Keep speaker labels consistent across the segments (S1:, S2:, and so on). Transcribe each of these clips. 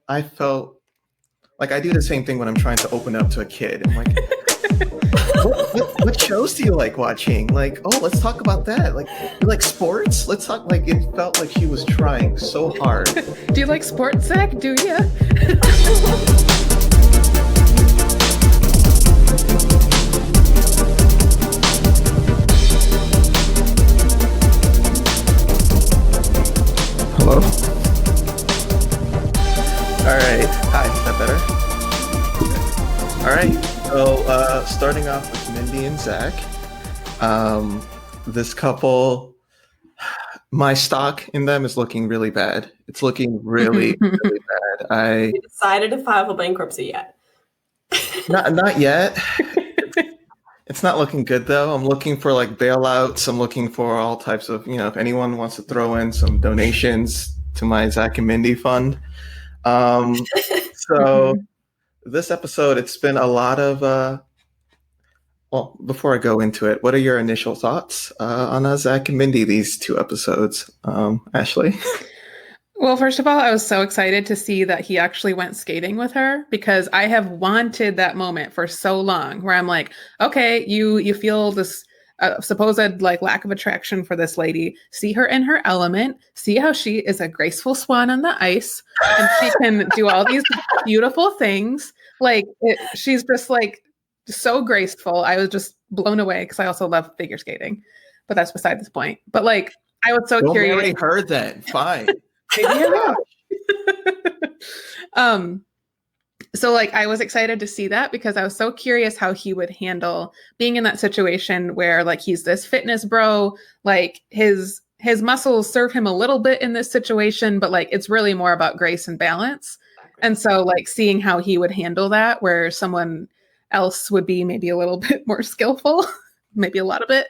S1: I felt like I do the same thing when I'm trying to open up to a kid. I'm like, what shows do you like watching? Like, oh, let's talk about that. Like, you like sports? Let's talk. Like, it felt like she was trying so hard.
S2: Do you like sports, Zach? Do you?
S1: Hello? All right. Hi, is that better? All right. So, starting off with Mindy and Zach. This couple, my stock in them is looking really bad. It's looking really, really bad.
S3: We decided to file for bankruptcy yet?
S1: Not yet. It's not looking good though. I'm looking for like bailouts. I'm looking for all types of, if anyone wants to throw in some donations to my Zach and Mindy fund. So this episode, it's been a lot of, well, before I go into it, what are your initial thoughts on Zach and Mindy, these two episodes? Ashley?
S2: Well, first of all, I was so excited to see that he actually went skating with her because I have wanted that moment for so long where I'm like, okay, you feel this supposed like lack of attraction for this lady. See her in her element. See how she is a graceful swan on the ice and she can do all these beautiful things. Like she's just like so graceful. I was just blown away because I also love figure skating, but that's beside this point. But like, I was so curious.
S1: Don't marry her then. Fine.
S2: So like I was excited to see that because I was so curious how he would handle being in that situation where like he's this fitness bro, like his muscles serve him a little bit in this situation, but like it's really more about grace and balance. And so like seeing how he would handle that where someone else would be maybe a little bit more skillful, maybe a lot of it.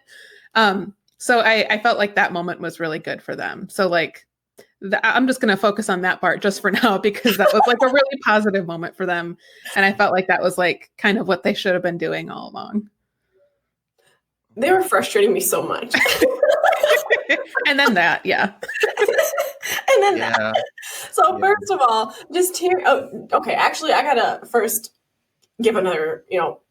S2: So I felt like that moment was really good for them. So like I'm just going to focus on that part just for now because that was like a really positive moment for them. And I felt like that was like kind of what they should have been doing all along.
S3: They were frustrating me so much.
S2: And then that, yeah.
S3: And then that. So first of all, just here. Oh, okay. Actually, I got to first give another,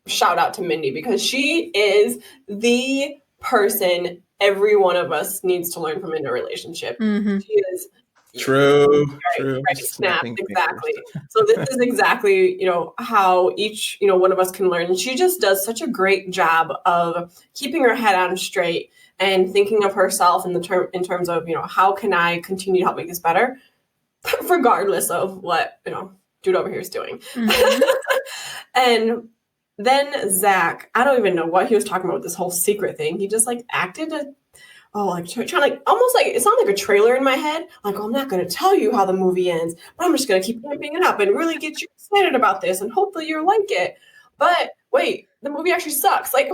S3: shout out to Mindy because she is the person every one of us needs to learn from in a relationship.
S2: Mm-hmm.
S3: She is
S1: true.
S3: Right, snap, exactly. So this is exactly, how each, one of us can learn. And she just does such a great job of keeping her head on straight and thinking of herself in terms of, how can I continue to help make this better, regardless of what, dude over here is doing. Mm-hmm. And then Zach, I don't even know what he was talking about with this whole secret thing. He just like acted trying to like almost like it sounded like a trailer in my head. Like, I'm not going to tell you how the movie ends, but I'm just going to keep ramping it up and really get you excited about this, and hopefully you'll like it. But wait, the movie actually sucks. Like,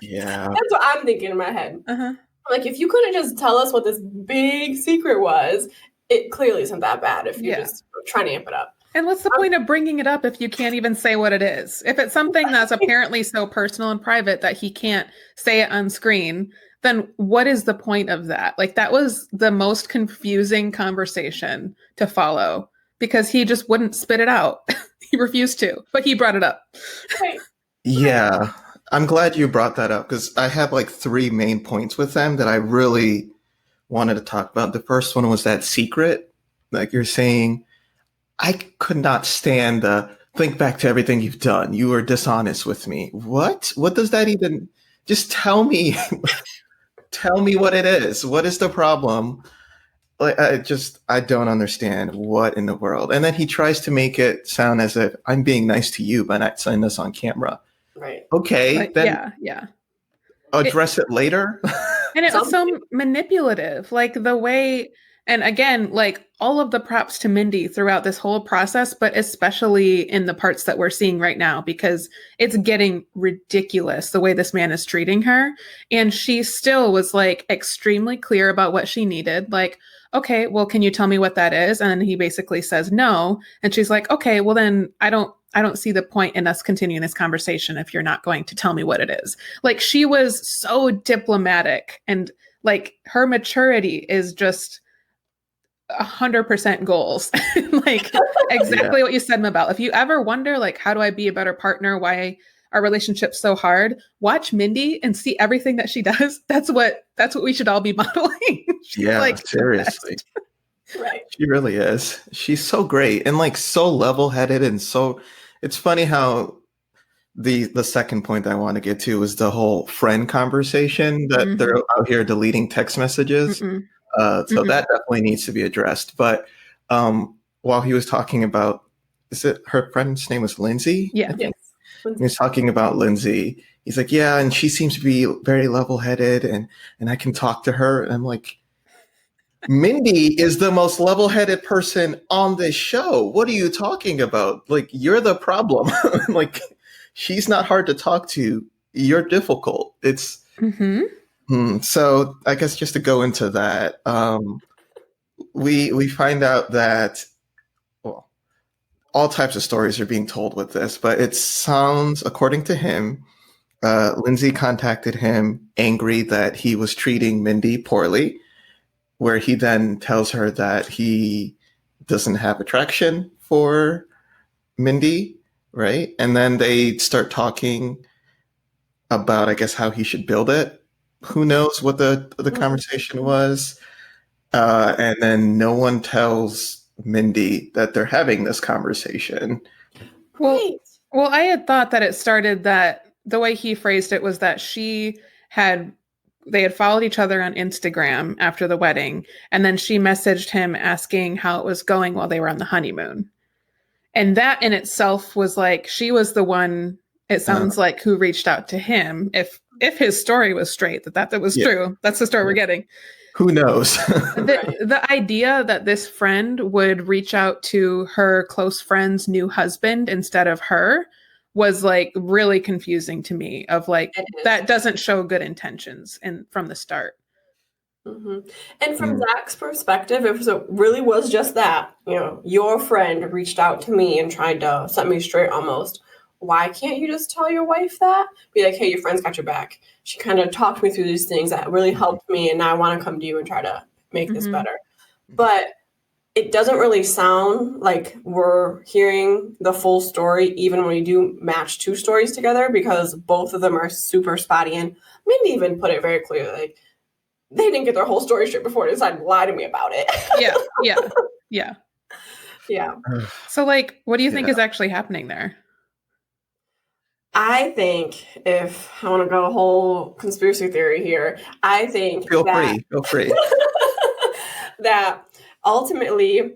S1: yeah,
S3: that's what I'm thinking in my head.
S2: Uh-huh.
S3: Like, if you couldn't just tell us what this big secret was, it clearly isn't that bad. If you're just trying to amp it up.
S2: And what's the point of bringing it up if you can't even say what it is? If it's something that's apparently so personal and private that he can't say it on screen, then what is the point of that? Like, that was the most confusing conversation to follow because he just wouldn't spit it out. He refused to, but he brought it up.
S3: Right.
S1: Yeah, I'm glad you brought that up because I have like 3 main points with them that I really wanted to talk about. The first one was that secret, like you're saying. I could not stand think back to everything you've done. You were dishonest with me. What? What does that even? Just tell me. Tell me what it is. What is the problem? Like, I don't understand what in the world. And then he tries to make it sound as if I'm being nice to you by not saying this on camera.
S3: Right.
S1: Okay.
S2: But
S1: then
S2: yeah.
S1: Address it later.
S2: And it was so manipulative, like the way. And again, like all of the props to Mindy throughout this whole process, but especially in the parts that we're seeing right now, because it's getting ridiculous the way this man is treating her. And she still was like extremely clear about what she needed. Like, okay, well, can you tell me what that is? And he basically says no. And she's like, okay, well then I don't see the point in us continuing this conversation if you're not going to tell me what it is. Like, she was so diplomatic, and like her maturity is just 100% goals. Like exactly what you said, Mabel. If you ever wonder, like, how do I be a better partner? Why our relationship's so hard? Watch Mindy and see everything that she does. That's what we should all be modeling. She's
S1: Yeah,
S2: like the
S1: seriously.
S2: best.
S3: Right.
S1: She really is. She's so great and like so level-headed and so it's funny how the second point I want to get to is the whole friend conversation that they're out here deleting text messages. So that definitely needs to be addressed. But while he was talking about, is it her friend's name was Lindsay?
S2: Yeah.
S3: Yes.
S1: He was talking about Lindsay. He's like, yeah, and she seems to be very level-headed and I can talk to her. And I'm like, Mindy is the most level-headed person on this show. What are you talking about? Like, you're the problem. Like, she's not hard to talk to. You're difficult. It's so I guess just to go into that, we find out that well, all types of stories are being told with this, but it sounds, according to him, Lindsay contacted him angry that he was treating Mindy poorly, where he then tells her that he doesn't have attraction for Mindy, right? And then they start talking about, I guess, how he should build it. Who knows what the conversation was? And then no one tells Mindy that they're having this conversation.
S2: Well, I had thought that it started that the way he phrased it was that they had followed each other on Instagram after the wedding, and then she messaged him asking how it was going while they were on the honeymoon. And that in itself was like, she was the one, it sounds like, who reached out to him. If his story was straight, that was true. That's the story we're getting.
S1: Who knows?
S2: The idea that this friend would reach out to her close friend's new husband instead of her was like really confusing to me, of like, that doesn't show good intentions from the start.
S3: And from Zach's perspective, if it really was just that, your friend reached out to me and tried to set me straight almost, why can't you just tell your wife that? Be like, hey, your friend's got your back. She kind of talked me through these things that really helped me, and now I want to come to you and try to make this better. But it doesn't really sound like we're hearing the full story, even when we do match two stories together, because both of them are super spotty. And Mindy even put it very clearly, like, they didn't get their whole story straight before they decided to lie to me about it. Yeah.
S2: So, like, what do you think is actually happening there?
S3: I think, if I want to go whole conspiracy theory here, I think
S1: feel free.
S3: That ultimately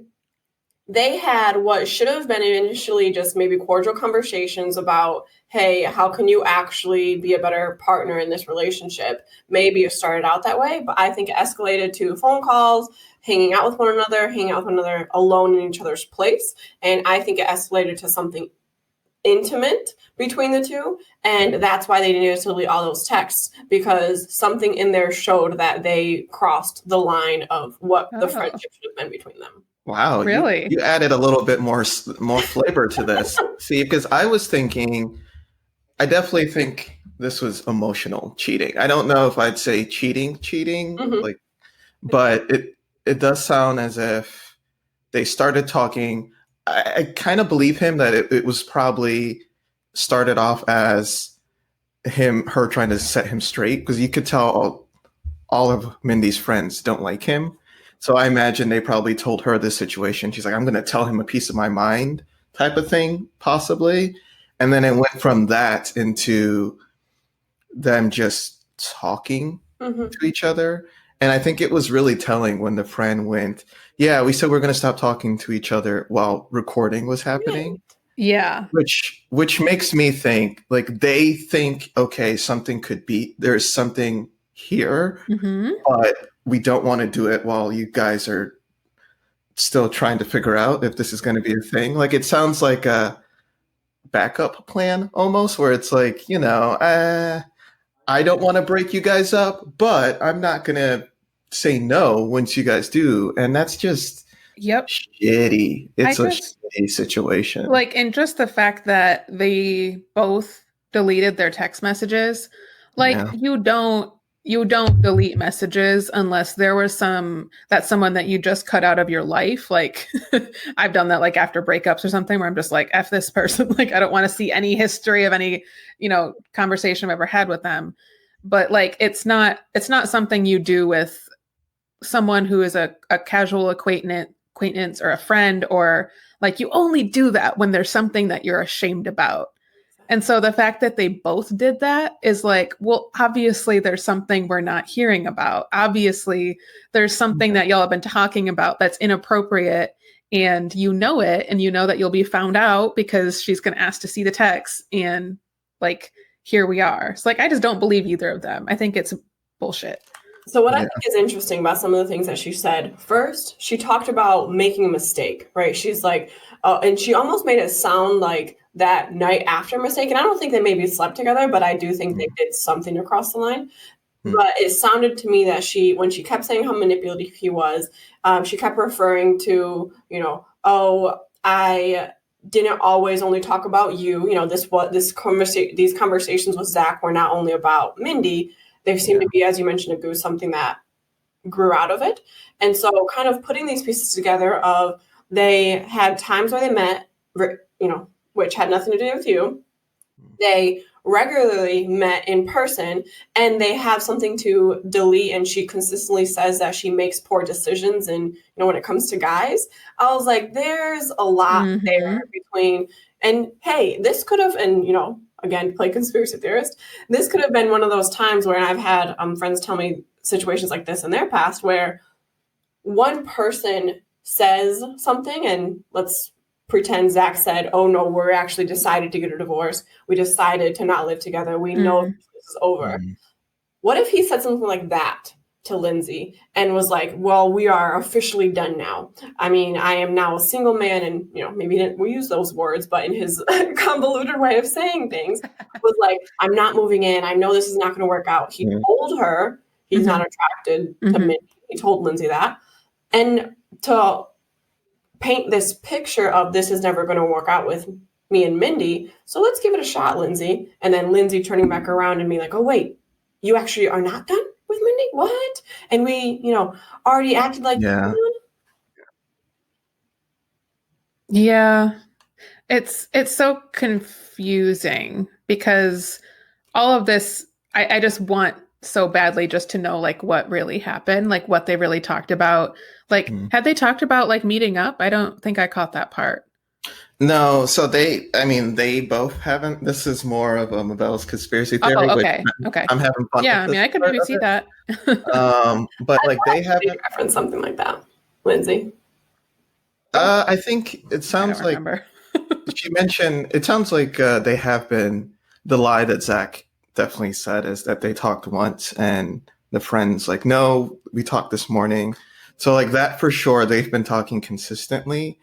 S3: they had what should have been initially just maybe cordial conversations about, hey, how can you actually be a better partner in this relationship? Maybe it started out that way, but I think it escalated to phone calls, hanging out with one another alone in each other's place. And I think it escalated to something intimate between the two, and that's why they needed to delete all those texts, because something in there showed that they crossed the line of what the friendship should have been between them.
S1: Wow,
S2: really?
S1: You added a little bit more flavor to this. See, because I was thinking, I definitely think this was emotional cheating. I don't know if I'd say cheating, like, but it does sound as if they started talking. I kind of believe him that it was probably started off as her trying to set him straight, because you could tell all of Mindy's friends don't like him. So I imagine they probably told her this situation. She's like, I'm going to tell him a piece of my mind type of thing, possibly. And then it went from that into them just talking to each other. And I think it was really telling when the friend went, yeah, we said we're going to stop talking to each other while recording was happening.
S2: Yeah.
S1: Which makes me think, like, they think, okay, there's something here, but we don't want to do it while you guys are still trying to figure out if this is going to be a thing. Like, it sounds like a backup plan almost, where it's like, I don't want to break you guys up, but I'm not going to say no once you guys do. And that's just shitty. It's a shitty situation.
S2: Like, and just the fact that they both deleted their text messages, like, you don't you don't delete messages unless there was that's someone that you just cut out of your life. Like I've done that like after breakups or something where I'm just like, F this person. Like I don't want to see any history of any, conversation I've ever had with them. But like it's not something you do with someone who is a casual acquaintance or a friend, or like you only do that when there's something that you're ashamed about. And so the fact that they both did that is like, well, obviously there's something we're not hearing about. Obviously there's something that y'all have been talking about that's inappropriate, and you know it, and you know that you'll be found out because she's going to ask to see the text, and like, here we are. So like, I just don't believe either of them. I think it's bullshit.
S3: So what I think is interesting about some of the things that she said, first, she talked about making a mistake, right? She's like, and she almost made it sound like that night after a mistake. And I don't think they maybe slept together, but I do think they did something to cross the line. But it sounded to me that when she kept saying how manipulative he was, she kept referring to, I didn't always only talk about you. These conversations with Zach were not only about Mindy. They seem to be, as you mentioned, a goose, something that grew out of it. And so kind of putting these pieces together of they had times where they met, which had nothing to do with you. They regularly met in person, and they have something to delete. And she consistently says that she makes poor decisions. And, when it comes to guys, I was like, there's a lot there between, and hey, this could have, and, again, play conspiracy theorist, this could have been one of those times where I've had friends tell me situations like this in their past where one person says something, and let's pretend Zach said, oh no, we're actually decided to get a divorce. We decided to not live together. We know this is over. What if he said something like that to Lindsay and was like, well, we are officially done now. I mean, I am now a single man, and, maybe he didn't use those words, but in his convoluted way of saying things was like, I'm not moving in. I know this is not going to work out. He told her he's not attracted to Mindy. He told Lindsay that. And to paint this picture of this is never going to work out with me and Mindy, so let's give it a shot, Lindsay. And then Lindsay turning back around and being like, oh, wait, you actually are not done with Mindy? What? And we, already acted like
S2: Yeah. It's so confusing because all of this, I just want so badly just to know like what really happened, like what they really talked about. Like, had they talked about like meeting up? I don't think I caught that part.
S1: No, so they both haven't. This is more of a Mabel's conspiracy theory.
S2: Oh, okay. Okay.
S1: I'm having fun.
S2: Yeah, I mean, I could maybe see that.
S1: But like they haven't
S3: referenced something like that, Lindsay.
S1: I think it sounds like she mentioned. It sounds like they have been. The lie that Zach definitely said is that they talked once, and the friend's like, no, we talked this morning. So like that for sure, they've been talking consistently.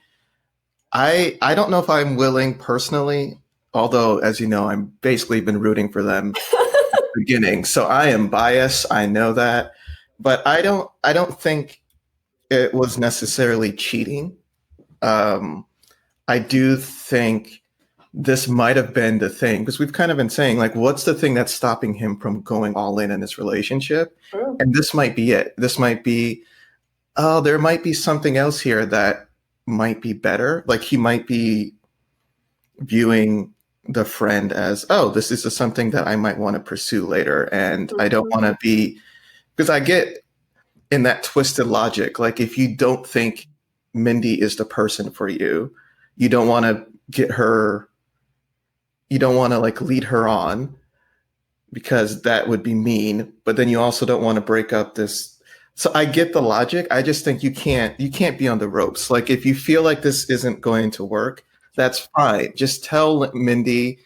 S1: I don't know if I'm willing personally, although as you know, I'm basically been rooting for them at the beginning. So I am biased. I know that, but I don't think it was necessarily cheating. I do think this might have been the thing, because we've kind of been saying like, what's the thing that's stopping him from going all in this relationship? And this might be it. This might be, there might be something else here that might be better. Like he might be viewing the friend as, oh, this is something that I might want to pursue later. And I don't want to be, because I get in that twisted logic. Like if you don't think Mindy is the person for you, you don't want to get her, you don't want to like lead her on because that would be mean, but then you also don't want to break up this. So I get the logic. I just think you can't be on the ropes. Like if you feel like this isn't going to work, that's fine. Just tell Mindy,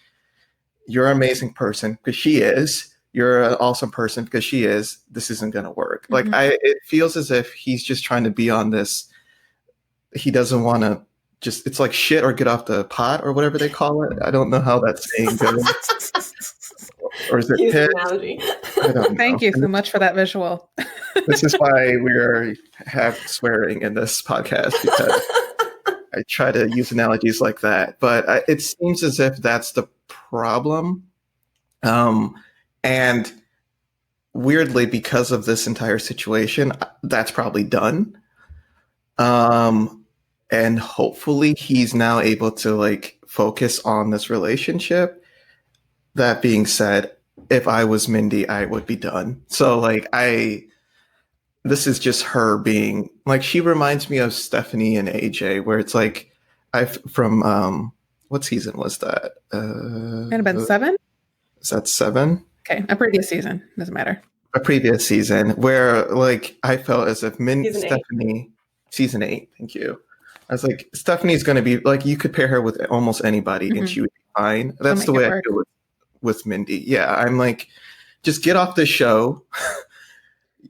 S1: you're an amazing person because she is. You're an awesome person because she is. This isn't going to work. Like it feels as if he's just trying to be on this. He doesn't want to just, it's like shit or get off the pot or whatever they call it. I don't know how that saying goes. Or is it pit?
S2: I don't know. Thank you so much for that visual.
S1: This is why we have swearing in this podcast, because I try to use analogies like that. But it seems as if that's the problem. And weirdly, because of this entire situation, that's probably done. And hopefully he's now able to like focus on this relationship. That being said, if I was Mindy, I would be done. So like this is just her being like, she reminds me of Stephanie and AJ, where it's like from what season was that?
S2: Might have been 7.
S1: Is that 7?
S2: Okay, a previous season, doesn't matter.
S1: A previous season where like I felt as if season 8, thank you. I was like, Stephanie's going to be like, you could pair her with almost anybody and she would be fine. That's the way I feel with Mindy. Yeah, I'm like, just get off the show.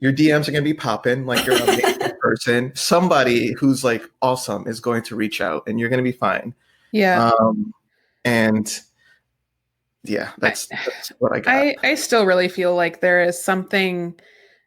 S1: Your DMs are going to be popping like you're an amazing person. Somebody who's like awesome is going to reach out and you're going to be fine.
S2: Yeah.
S1: And yeah, that's what I got.
S2: I still really feel like there is something,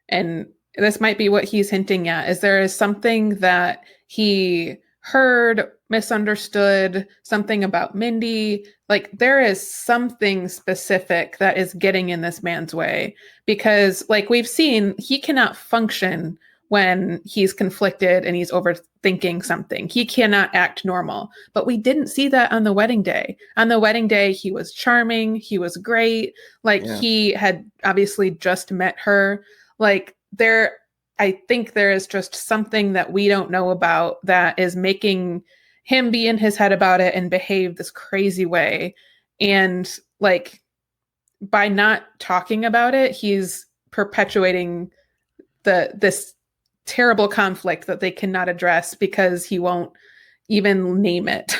S2: and this might be what he's hinting at, is there is something that he heard, misunderstood, something about Mindy. Like there is something specific that is getting in this man's way, because like we've seen, he cannot function when he's conflicted and he's overthinking something. He cannot act normal. But we didn't see that on the wedding day. On the wedding day, he was charming. He was great. Like he had obviously just met her. Like I think there is just something that we don't know about that is making him be in his head about it and behave this crazy way. And like by not talking about it, he's perpetuating this terrible conflict that they cannot address because he won't even name it.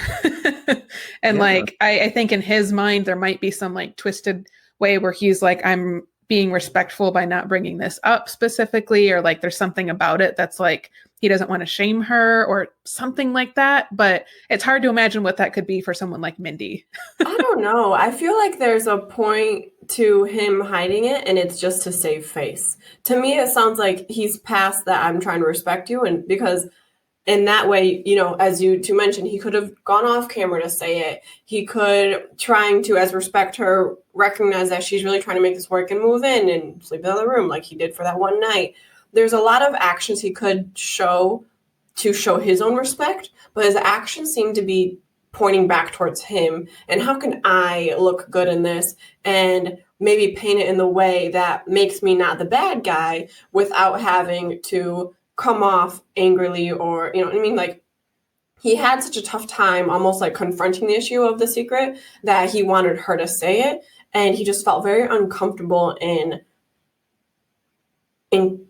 S2: And like I think in his mind there might be some like twisted way where he's like, I'm being respectful by not bringing this up specifically, or like there's something about it that's like he doesn't want to shame her or something like that. But it's hard to imagine what that could be for someone like Mindy.
S3: I don't know. I feel like there's a point to him hiding it and it's just to save face. To me, it sounds like he's past that I'm trying to respect you. And because in that way, you know, as you two mentioned, he could have gone off camera to say it. He could, trying to, as respect her, recognize that she's really trying to make this work and move in and sleep in the other room like he did for that one night. There's a lot of actions he could show to show his own respect, but his actions seem to be pointing back towards him. And how can I look good in this and maybe paint it in the way that makes me not the bad guy without having to come off angrily, or, you know what I mean? Like he had such a tough time almost like confronting the issue of the secret that he wanted her to say it. And he just felt very uncomfortable in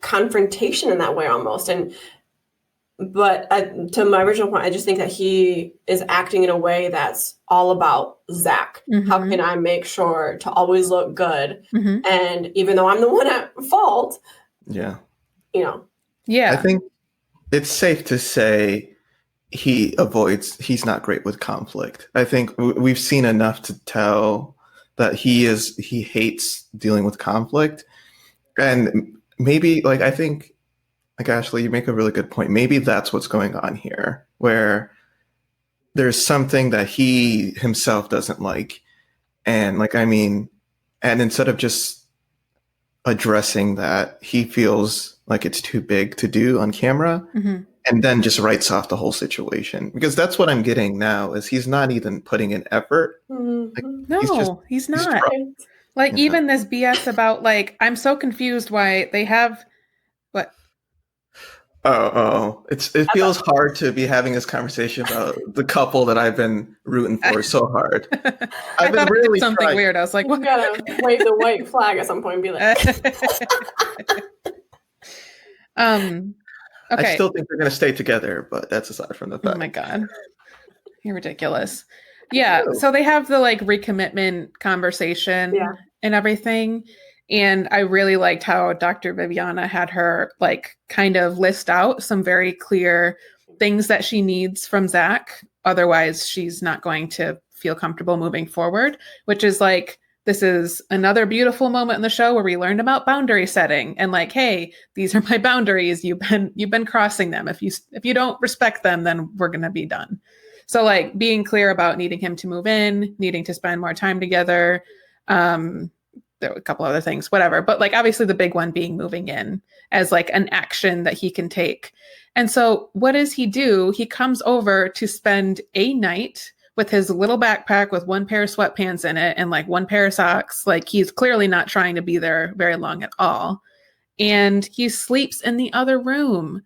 S3: confrontation in that way almost. But to my original point, I just think that he is acting in a way that's all about Zach. Mm-hmm. How can I make sure to always look good? Mm-hmm. And even though I'm the one at fault,
S1: you
S3: know.
S2: Yeah.
S1: I think it's safe to say he's not great with conflict. I think we've seen enough to tell that he hates dealing with conflict. And maybe I think Ashley, you make a really good point. Maybe that's what's going on here, where there's something that he himself doesn't like. And and instead of just addressing that, he feels like it's too big to do on camera, mm-hmm. and then just writes off the whole situation. Because that's what I'm getting now, is he's not even putting in effort.
S2: Mm-hmm. He's not. Even this BS about I'm so confused why they have what?
S1: It feels hard to be having this conversation about the couple that I've been rooting for so hard.
S2: I've been really something trying. Weird. I was like,
S3: we gotta wave the white flag at some point and be like,
S2: okay.
S1: I still think they're gonna stay together, but that's aside from the fact.
S2: Oh my God, you're ridiculous. Yeah, so they have the recommitment conversation and everything. And I really liked how Dr. Viviana had her kind of list out some very clear things that she needs from Zach. Otherwise, she's not going to feel comfortable moving forward, which is this is another beautiful moment in the show where we learned about boundary setting and hey, these are my boundaries. You've been crossing them. If you don't respect them, then we're going to be done. So being clear about needing him to move in, needing to spend more time together, there were a couple other things, whatever. But like, obviously the big one being moving in as like an action that he can take. And so what does he do? He comes over to spend a night with his little backpack with one pair of sweatpants in it and like one pair of socks. Like he's clearly not trying to be there very long at all. And he sleeps in the other room.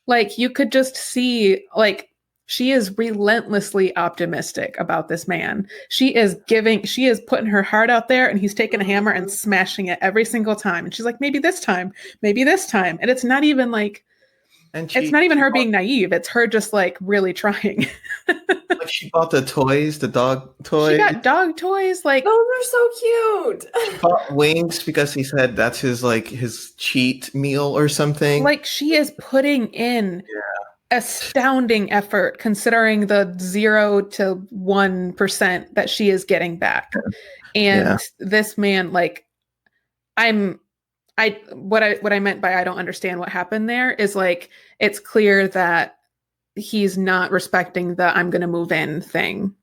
S2: Like you could just see, like, she is relentlessly optimistic about this man. She is putting her heart out there, and he's taking a hammer and smashing it every single time. And she's like, maybe this time, maybe this time. And it's not even like, it's not even her being naive. It's her just like really trying.
S1: Like she bought the toys, the dog toys.
S2: She got dog toys. Like
S3: those are so cute.
S1: She bought wings because he said that's his cheat meal or something.
S2: Like she is putting in astounding effort considering the 0 to 1% that she is getting back. And this man, like, what I meant by I don't understand what happened there is like, it's clear that he's not respecting the I'm going to move in thing.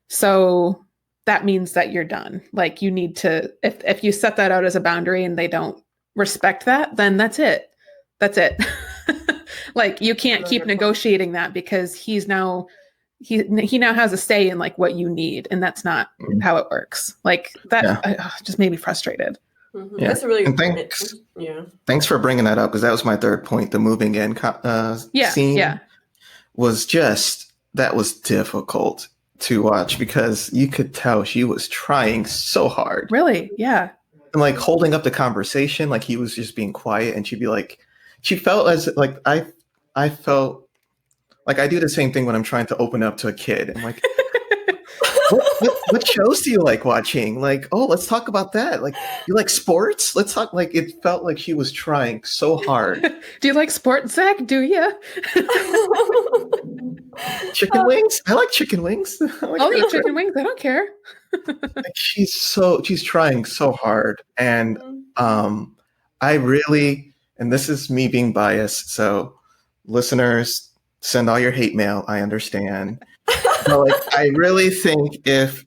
S2: So that means that you're done. Like you need to, if you set that out as a boundary and they don't respect that, then that's it. That's it. Like you can't keep negotiating that because he now has a say in like what you need. And that's not how it works. Like that just made me frustrated.
S3: Mm-hmm. Yeah. That's a really
S1: Thanks for bringing that up because that was my third point. The moving in scene was that was difficult to watch because you could tell she was trying so hard.
S2: Really? Yeah.
S1: And like holding up the conversation, like he was just being quiet, and she'd be like, she felt as like I felt like I do the same thing when I'm trying to open up to a kid. I'm like, what shows do you like watching? Like, oh, let's talk about that. Like, you like sports? Let's talk. Like, it felt like she was trying so hard.
S2: Do you like sports, Zach? Do you?
S1: Chicken wings? I like chicken wings.
S2: I'll eat chicken wings. I don't care.
S1: Like, she's trying so hard. And I really, and this is me being biased, so listeners, send all your hate mail. I understand. But like, I really think if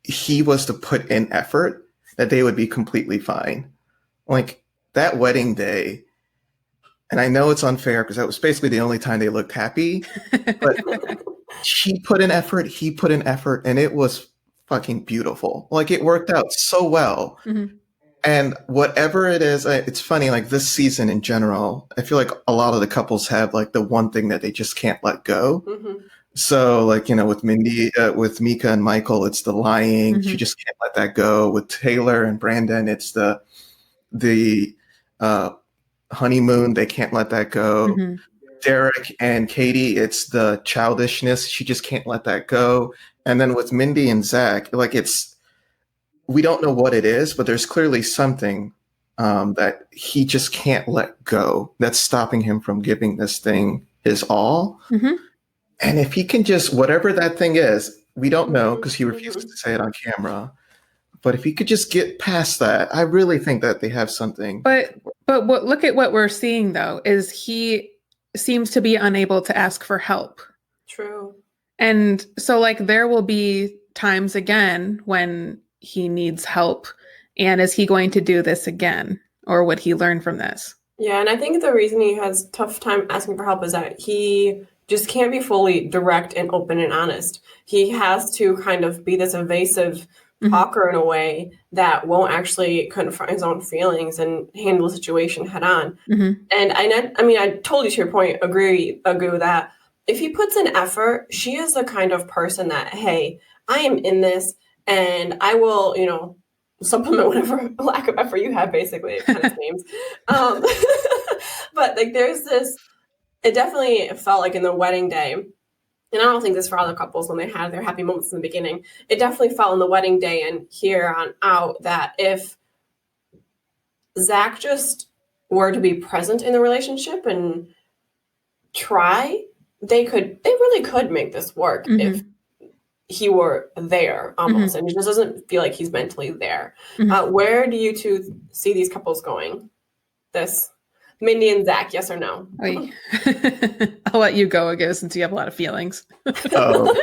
S1: he was to put in effort, that they would be completely fine. Like that wedding day, and I know it's unfair because that was basically the only time they looked happy, but she put in effort, he put in effort, and it was fucking beautiful. Like it worked out so well. Mm-hmm. And whatever it is, it's funny, like this season in general, I feel like a lot of the couples have like the one thing that they just can't let go. Mm-hmm. So like, with Mindy, with Mika and Michael, it's the lying. Mm-hmm. You just can't let that go. With Taylor and Brandon, it's the honeymoon. They can't let that go. Mm-hmm. Derek and Katie, it's the childishness. She just can't let that go. And then with Mindy and Zach, like we don't know what it is, but there's clearly something that he just can't let go that's stopping him from giving this thing his all. Mm-hmm. And if he can just, whatever that thing is, we don't know because he refuses to say it on camera. But if he could just get past that, I really think that they have something.
S2: But look at what we're seeing, though, is he seems to be unable to ask for help.
S3: True.
S2: And so like there will be times again when he needs help. And is he going to do this again? Or would he learn from this?
S3: Yeah, and I think the reason he has a tough time asking for help is that he just can't be fully direct and open and honest. He has to kind of be this evasive talker in a way that won't actually confront his own feelings and handle the situation head on. Mm-hmm. And I totally to your point, agree with that. If he puts in effort, she is the kind of person that, hey, I am in this and I will, supplement whatever lack of effort you have, basically. It kind of seems. But like there's this, it definitely felt like in the wedding day, and I don't think this for other couples when they had their happy moments in the beginning, it definitely felt in the wedding day and here on out that if Zach just were to be present in the relationship and try, they really could make this work if he were there almost, and it just doesn't feel like he's mentally there. Where do you two see these couples going? This Mindy and Zach, yes or no?
S2: I'll let you go, I guess, since you have a lot of feelings.
S1: Oh.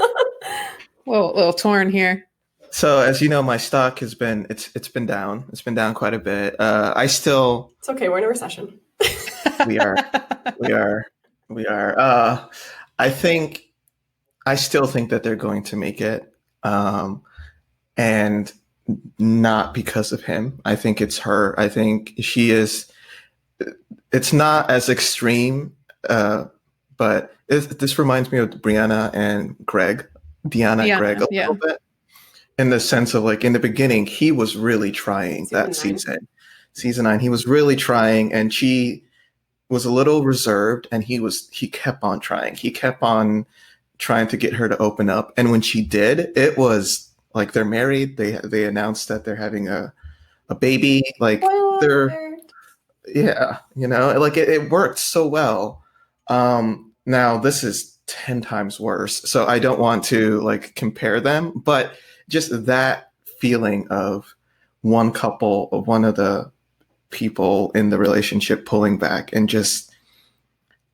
S2: little torn here.
S1: So as you know, my stock has been it's been down. It's been down quite a bit.
S3: It's okay. We're in a recession.
S1: We are we are we are. I think I still think that they're going to make it, and not because of him. I think it's her. I think she is. It's not as extreme, but this reminds me of Brianna and Greg, Deanna and Greg a little bit, in the sense of like in the beginning, he was really trying season 9, he was really trying, and she was a little reserved, and he kept on trying. He kept on trying to get her to open up. And when she did, it was like they're married. They announced that they're having a baby. Like yeah, like it worked so well. Now this is 10 times worse. So I don't want to like compare them, but just that feeling of one of the people in the relationship pulling back and just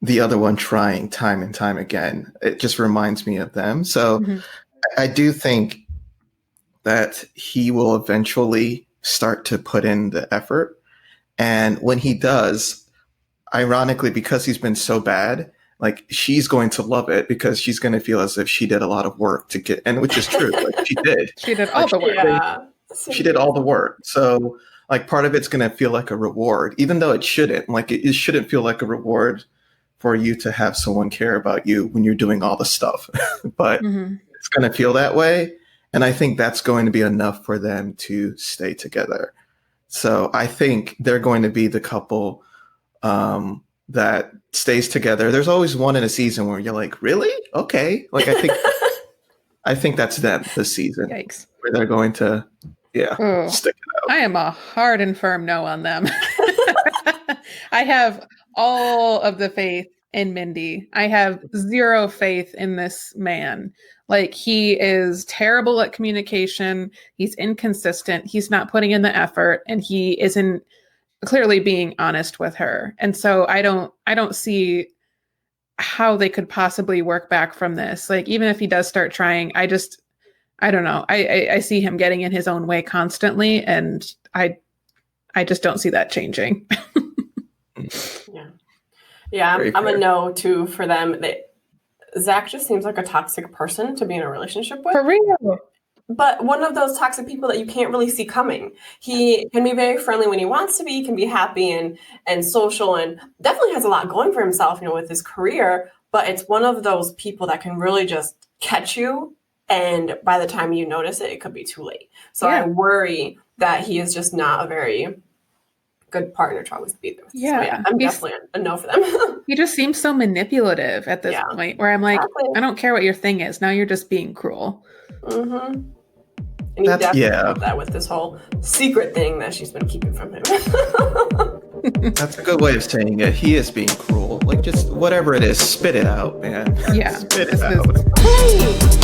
S1: the other one trying time and time again, it just reminds me of them. So I do think that he will eventually start to put in the effort. And when he does, ironically, because he's been so bad, like she's going to love it because she's going to feel as if she did a lot of work to get, and which is true. Like she did.
S2: She did all the work.
S3: Yeah.
S1: She did all the work. So like part of it's going to feel like a reward, even though it shouldn't. Like it shouldn't feel like a reward for you to have someone care about you when you're doing all the stuff. But it's going to feel that way. And I think that's going to be enough for them to stay together. So I think they're going to be the couple that stays together. There's always one in a season where you're like, really? Okay. Like I think that's them this season.
S2: Yikes.
S1: Where they're going to stick it out.
S2: I am a hard and firm no on them. I have all of the faith in Mindy. I have zero faith in this man. Like he is terrible at communication. He's inconsistent. He's not putting in the effort, and he isn't clearly being honest with her. And so I don't see how they could possibly work back from this. Like even if he does start trying, I don't know. I see him getting in his own way constantly, and I just don't see that changing.
S3: Yeah, I'm a no too for them. Zach just seems like a toxic person to be in a relationship with.
S2: For real.
S3: But one of those toxic people that you can't really see coming. He can be very friendly when he wants to be, he can be happy and social, and definitely has a lot going for himself, with his career. But it's one of those people that can really just catch you. And by the time you notice it, it could be too late. So I worry that he is just not a very good partner to always be there with.
S2: Yeah.
S3: So I'm definitely a no for them.
S2: He just seems so manipulative at this point where I'm like, I don't care what your thing is. Now you're just being cruel.
S3: And you definitely have that with this whole secret thing that she's been keeping from him.
S1: That's a good way of saying it. He is being cruel. Like just whatever it is, spit it out, man.
S2: Yeah.
S1: Spit it out.